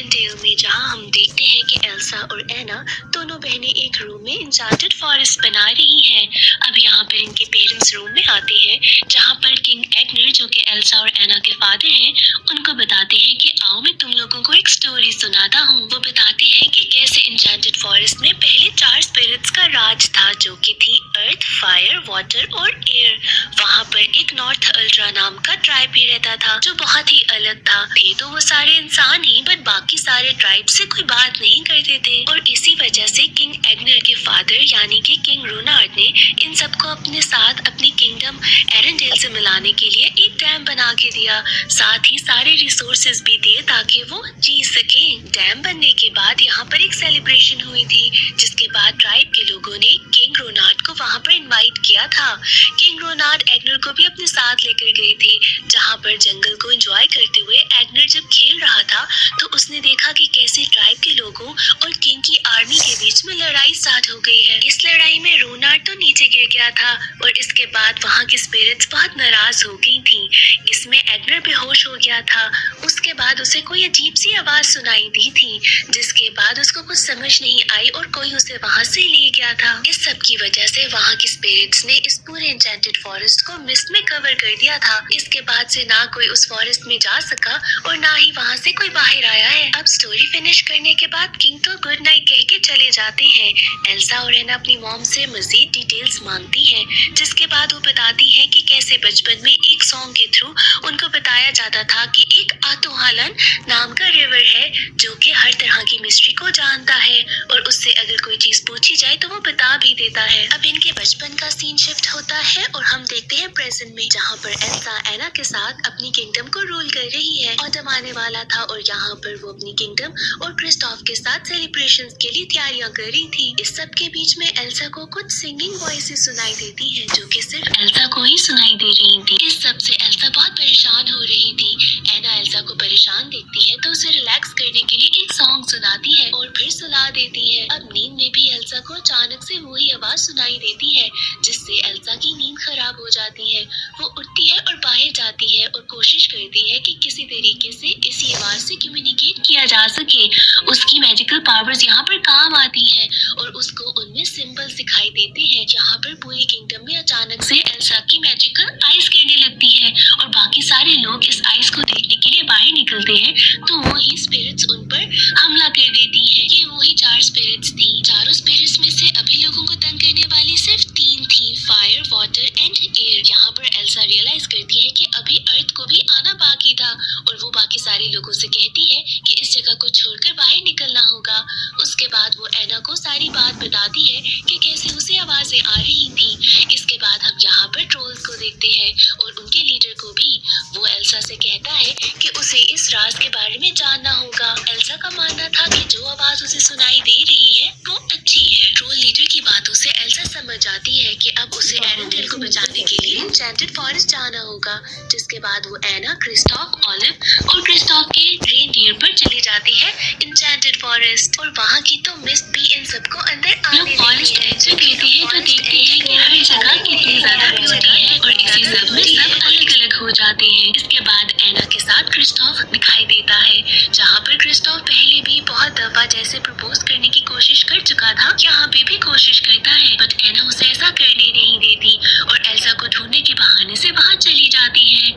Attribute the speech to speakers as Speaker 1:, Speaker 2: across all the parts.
Speaker 1: एरेंडेल में, जहां हम देखते हैं कि एल्सा और एना दोनों बहनें एक रूम में इंचार्टेड फॉरेस्ट बना रही हैं। अब यहाँ पर इनके पेरेंट्स रूम में आते हैं, जहाँ पर किंग एग्नर, जो कि एल्सा और एना के फादर हैं, उनको बताते हैं कि आओ मैं तुम लोगों को एक स्टोरी सुनाता हूँ। वो बताते हैं कि कैसे इंचार्टेड फॉरेस्ट में पहले 4 स्पिरिट्स का राज था, जो कि थी अर्थ, फायर, वाटर और एयर। वहाँ पर एक नॉर्थ अल्ट्रा नाम का ट्राइब भी रहता था, जो बहुत ही अलग था। थे तो वो सारे इंसान ही, बट बाकी सारे ट्राइब से कोई बात नहीं करते थे। और इसी वजह से किंग एग्नर के फादर यानी कि किंग रूनार्ड ने इन सबको अपने साथ अपनी किंगडम एरेंडेल से मिलाने के लिए एक डैम बना के दिया, साथ ही सारे रिसोर्सेज भी दिए ताकि वो जी सके। डैम बनने के बाद यहाँ पर एक सेलिब्रेशन हुई थी, जिसके बाद ट्राइब के लोगों ने किंग रोनार्ड को वहाँ पर इनवाइट किया था। किंग रोनार्ड एग्नर को भी अपने साथ लेकर गए थे, जहाँ पर जंगल को एंजॉय करते हुए एग्नर जब खेल रहा था तो उसने देखा कि कैसे ट्राइब के लोगों और किंग की आर्मी के बीच में लड़ाई स्टार्ट हो गई है। इस लड़ाई में रोनार्ड तो नीचे गिर गया था और इसके बाद वहाँ की स्पिरिट्स बहुत नाराज हो गई थी। इसमें एग्नर बेहोश हो गया था। उसके बाद उसे कोई अजीब सी आवाज सुनाई दी थी, जिसके बाद उसको कुछ समझ नहीं आई और कोई उसे वहाँ से ले गया था। इस सब की वजह से वहाँ की स्पिरिट्स ने इस पूरे एन्चेंटेड फॉरेस्ट को मिस्ट में कवर कर दिया था। इसके बाद से ना कोई उस फॉरेस्ट में जा सका और ना ही वहाँ से कोई बाहर आया है। अब स्टोरी फिनिश करने के बाद किंग तो गुड नाइट कह के चले जाते हैं। एल्सा और एना अपनी मॉम से मजीद डिटेल्स मांगती हैं, जिसके बाद वो बताती है कि कैसे बचपन में एक सॉन्ग के थ्रू उनको बताया जाता था कि एक आतोहालन नाम का रिवर है, जो कि हर तरह की मिस्ट्री को जानता है और उससे अगर कोई चीज पूछी जाए तो वो बता भी देता है। अब इनके बचपन का सीन शिफ्ट होता है और हम देखते हैं प्रेजेंट में, जहाँ पर एल्सा एना के साथ अपनी किंगडम को रूल कर रही है। ऑटम आने वाला था और यहाँ पर वो अपनी किंगडम और क्रिस्टोफ के साथ सेलिब्रेशंस के लिए तैयारियां कर रही थी। इस सब के बीच में एल्सा को कुछ सिंगिंग वॉइसेस सुनाई देती हैं, जो कि सिर्फ एल्सा को ही सुनाई दे रही थी। इस सब से एल्सा बहुत परेशान हो रही थी। एना एल्सा को परेशान देखती है तो उसे रिलैक्स करने के लिए एक सॉन्ग सुनाती है और फिर सुला देती है। अब नींद में भी एल्सा को अचानक से वही आवाज सुनाई देती है, जिससे एल्सा की नींद खराब हो जाती है। वो उठती है और बाहर जाती है और कोशिश करती है कि किसी तरीके से इसी आवाज से कम्युनिकेट किया जा सके। उसकी मैजिकल पावर्स यहाँ पर काम आती हैं और उसको उनमें सिंबल्स दिखाई देते हैं। यहाँ पर पूरी किंगडम में अचानक से एल्सा की मैजिकल आइस गिरने लगती है और बाकी सारे लोग इस आइस को देखने के लिए बाहर निकलते हैं, तो वही स्पिरिट्स उन पर हमला कर देती हैं। ये वही 4 स्पिरिट्स थी। चारों स्पिरिट्स में से अभी लोगों को तंग करने वाली सिर्फ 3 थी, फायर, वाटर एंड एयर। यहाँ पर एल्सा रियलाइज करती है कि अभी अर्थ को भी आना बाकी था और वो बाकी सारे लोगों से कहती है कि इस जगह को छोड़कर बाहर निकलना होगा। उसके बाद वो एना को सारी बात बताती है कि कैसे उसे आवाजें आ रही थी। इसके बाद हम यहाँ पर ट्रोल्स को देखते हैं और उनके लीडर को भी। वो एल्सा से कहता है कि उसे इस राज के बारे में जानना होगा। एल्सा का मानना था कि जो आवाज उसे सुनाई दे रही है वो अच्छी है। ट्रोल लीडर की बातों से एल्सा समझ जाती है कि अब उसे एरेंडेल को बचाने के लिए एन्चेंटेड फॉरेस्ट जाना होगा। जिसके बाद वो एना, क्रिस्टोफ, ऑलिव और क्रिस्टोफ के रेनडियर पर चली जाती है एन्चेंटेड फॉरेस्ट। और वहाँ की तो मिस्ट भी इन सबको अंदर आने फॉरेस्ट एंटर करते हैं तो देखते हैं कि हर जगह कितनी ज्यादा ब्यूटी है और इसी सब में सब अलग अलग हो जाते हैं। इसके बाद एना के साथ क्रिस्टोफ दिखाई देता है, जहाँ पर क्रिस्टोफ पहले भी बहुत दफा जैसे प्रपोज करने की कोशिश कर चुका था, यहाँ पे भी कोशिश करता है, बट एना उसे ऐसा करने नहीं देती और एल्सा को ढूंढने के बहाने से वहाँ चली जाती है।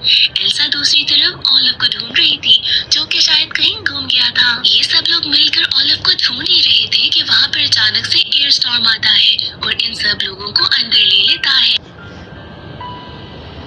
Speaker 1: एल्सा दूसरी तरफ ऑलिव को ढूंढ रही थी, जो कि शायद कहीं गुम गया था। ये सब लोग मिलकर ऑलिव को ढूंढ ही रहे थे कि वहाँ पर अचानक से एयर स्टॉर्म आता है और इन सब लोगों को अंदर ले लेता है।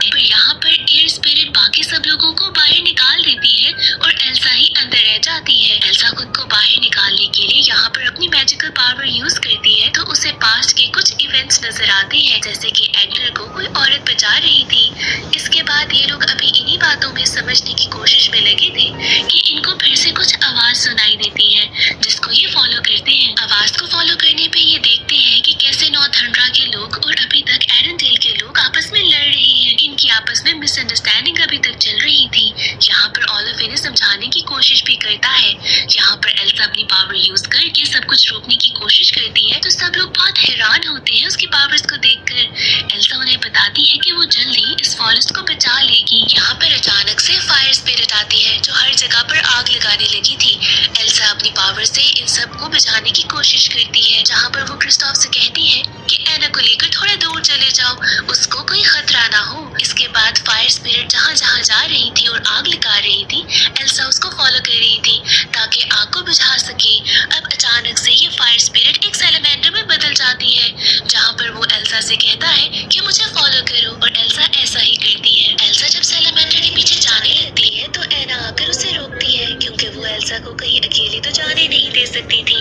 Speaker 1: पर यहाँ पर एयर स्पिरिट बाकी सब लोगों को बाहर निकाल देती है और एल्सा ही अंदर रह जाती है। एल्सा खुद को बाहर निकालने के लिए यहाँ पर अपनी मैजिकल पावर यूज करती है, तो उसे पास्ट के कुछ इवेंट्स नजर आते हैं, जैसे कि एग्नर को कोई औरत बचा रही थी। इसके बाद ये लोग अभी इन्हीं बातों में समझने की कोशिश में लगे थे कि इनको फिर से कुछ आवाज सुनाई देती है, जिसको ये फॉलो करते हैं। आवाज को फॉलो करने पे ये देखते हैं कि कैसे नॉर्थंड्रा के लोग और अभी तक एरेंडेल के लोग आपस में लड़ रहे हैं। इनकी आपस में मिसअंडरस्टैंडिंग अभी तक चल रही थी। यहाँ पर ऑलिव इन्हें समझाने की कोशिश भी करता है। यहाँ पर एल्सा अपनी पावर यूज करके सब कुछ रोकने की कोशिश करती है, तो सब लोग बहुत हैरान होते हैं उसकी पावर्स को देखकर। एल्सा उन्हें बताती है कि वो जल्दी इस फॉरेस्ट को बचा लेगी। यहाँ पर अचानक से फायर स्पिरिट आती है, जो हर जगह पर आग लगाने लगी थी। एल्सा अपनी पावर से इन सब को बचाने की कोशिश करती है, जहाँ पर वो क्रिस्टोफ से कहती है कि एना को लेकर थोड़ा दूर चले जाओ, उसको कोई खतरा ना हो। इसके बाद फायर स्पिरिट जहाँ जहाँ जा रही थी और आग लगा रही थी, एल्सा उसको फॉलो कर रही थी ताकि आग को बुझा सके। अब अचानक से ये फायर स्पिरिट एक सैलेमेंडर में बदल जाती है, जहाँ पर वो एल्सा से कहता है कि मुझे फॉलो करो, और एल्सा ऐसा ही करती है। एल्सा जब सैलेमेंडर के पीछे जाने लगती है तो एना आकर उसे रोकती है, क्योंकि वो एल्सा को कहीं अकेले तो जाने नहीं दे सकती थी।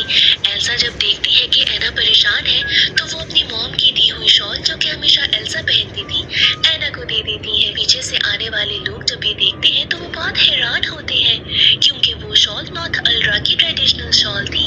Speaker 1: एल्सा जब देखती है कि एना परेशान है तो वो अपनी मॉम की दी हुई शॉल, जो कि हमेशा एल्सा पहनती थी, एना को दे देती है। पीछे से आने वाले लोग जब ये देखते हैं तो वो बहुत हैरान होते हैं, क्योंकि वो शॉल नॉर्थ अल्ड्रा की ट्रेडिशनल शॉल थी।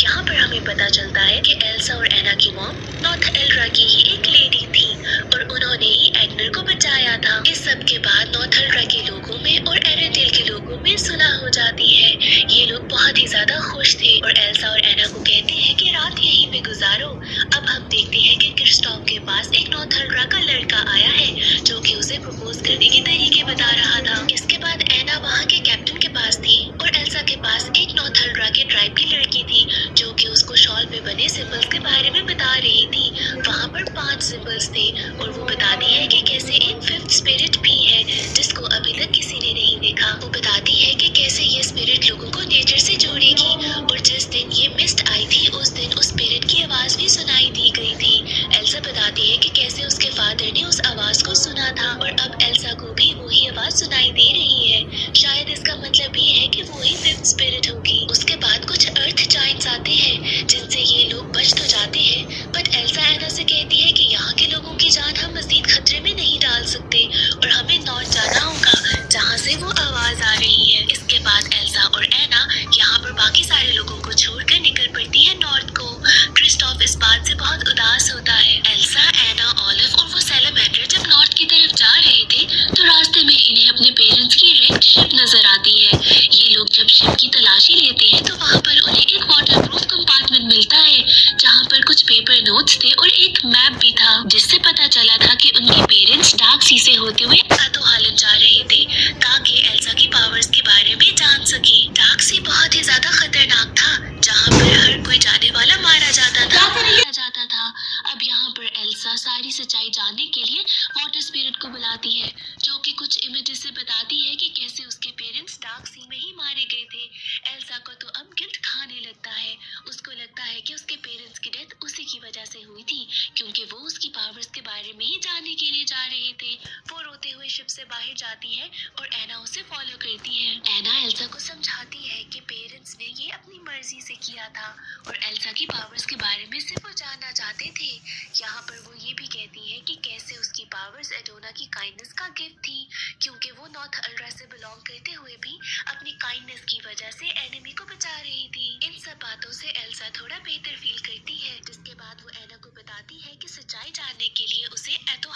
Speaker 1: यहाँ पर हमें पता चलता है कि एल्सा और एना की मॉम नॉर्थ अल्ड्रा की ही एक लेडी थी और उन्होंने ही एग्नर को बचाया था। इस सब के बाद नॉर्थ अल्ड्रा के लोगों में और एरेंडेल के लोगों में सुलह हो जाती है। ये लोग बहुत ही ज्यादा खुश थे और एल्सा और एना को कहते हैं कि रात यहीं पे गुजारो। अब हम देखते हैं कि क्रिस्टोफ के पास एक नॉर्थ अल्ड्रा का लड़का आया है, जो कि उसे प्रपोज करने के तरीके बता रहा था। इसके बाद एना वहाँ के कैप्टन के पास थी और एल्सा के पास एक नॉर्थ अल्ड्रा के ट्राइब की लड़की थी, जो कि उसको शॉल पे बने सिंबल्स के बारे में बता रही थी। वहाँ पर 5 सिंबल्स थे और वो बताती है कि कैसे एक फिफ्थ स्पिरिट भी है, जिसको अभी तक किसी ने नहीं देखा। वो बताती है कि कैसे ये स्पिरिट लोगों को नेचर से जोड़ेगी, और जिस दिन ये मिस्ट आई थी उस दिन उस स्पिरिट की आवाज भी सुनाई दी गई थी। एल्सा बताती है कि कैसे उसके फादर ने उस आवाज को सुना था और अब एल्सा को भी वही आवाज सुनाई दे रही है। शायद इसका मतलब ये है कि वो ही फिफ्थ स्पिरिट होगी। उसके बाद कुछ अर्थ जाइंट्स आते हैं, जिनसे ये लोग बच तो जाते हैं, बट एल्सा एना से कहती है कि यहाँ के लोगों की जान हम मजीद खतरे में नहीं डाल सकते और हमें नॉर्थ जाना होगा, जहाँ से वो आवाज आ रही है। इसके बाद एल्सा और एना यहाँ पर बाकी सारे लोगों को छोड़कर निकल पड़ती है नॉर्थ को। क्रिस्टोफ इस बात से बहुत उदास होता है। एल्सा, एना, ऑलिव और वो सैलेमेंडर जब नॉर्थ की तरफ जा रहे थे तो रास्ते में इन्हें अपने पेरेंट्स की रेड शिप नजर आती है। ये लोग जब शिप की तलाशी लेते हैं तो वहाँ पर उन्हें एक वाटरप्रूफ कंपार्टमेंट मिलता है, जहाँ पर कुछ पेपर नोट्स थे और एक मैप भी था, जिससे पता चला था कि उनके पेरेंट्स डार्क सी से होते हुए अतो हालन जा रहे थे, ताकि एल्सा की पावर्स के बारे में जान सके। डार्क सी बहुत ही ज्यादा खतरनाक था, जहाँ पर हर कोई जाने वाला मारा जाता था। अब यहाँ पर एल्सा सारी सच्चाई जानने के लिए वाटर स्पिरिट को बुलाती है, जो कि कुछ इमेजेस से बताती है कि कैसे उसके पेरेंट्स डार्क सी में ही मारे गए थे। एल्सा को तो अब गिल्ट खाने लगता है। उसको लगता है कि उसके पेरेंट्स की डेथ उसी की वजह से हुई थी, क्योंकि वो उसकी पावर्स के बारे में ही जानने के लिए जा रहे थे। वो रोते हुए शिप से बाहर जाती है और एना उसे फॉलो करती है। एना एल्सा को समझाती है कि पेरेंट्स ने ये अपनी मर्जी से किया था और एल्सा की पावर्स के बारे में सिर्फ वो जानना चाहते थे। यहाँ पर वो ये भी कहती है कि कैसे उसकी पावर्स एडोना की काइंडनेस का गिफ्ट थी, क्योंकि वो नॉर्थ अल्ड्रा से बिलोंग करते हुए भी अपनी काइंडनेस की वजह से एनिमी को बचा रही थी। इन सब बातों से एल्सा थोड़ा बेहतर फील करती है, जिसके बाद वो एना को बताती है कि सच्चाई जानने के लिए उसे एतो